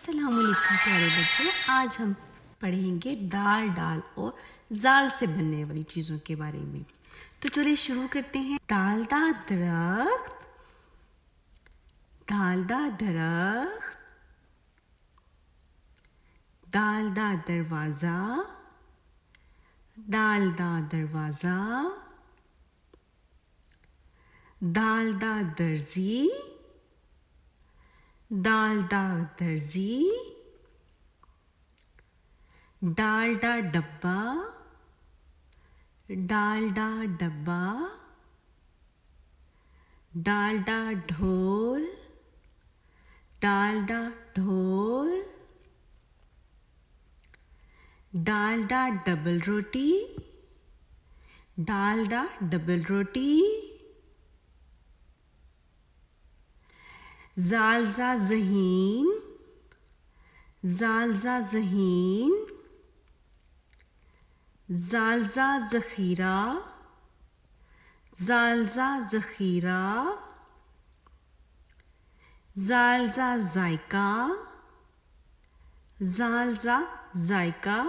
अस्सलामुअलैकुम प्यारे बच्चों, आज हम पढ़ेंगे दाल डाल और जाल से बनने वाली चीज़ों के बारे में। तो चलिए शुरू करते हैं। दालदा दरख्त, दालदा दरख्त, दालदा दरवाज़ा, दालदा दरवाज़ा, दालदा दर्जी, दालदा दर्जी, डालडा डब्बा, डालडा डब्बा, डालडा ढोल, डालडा ढोल, डालडा डबल रोटी, डालडा डबल रोटी, जालजा ज़हीन, जालजा ज़हीन, जालजा ज़ख़ीरा, जालजा ज़ख़ीरा, जालजा ज़ायका, जालजा ज़ायका,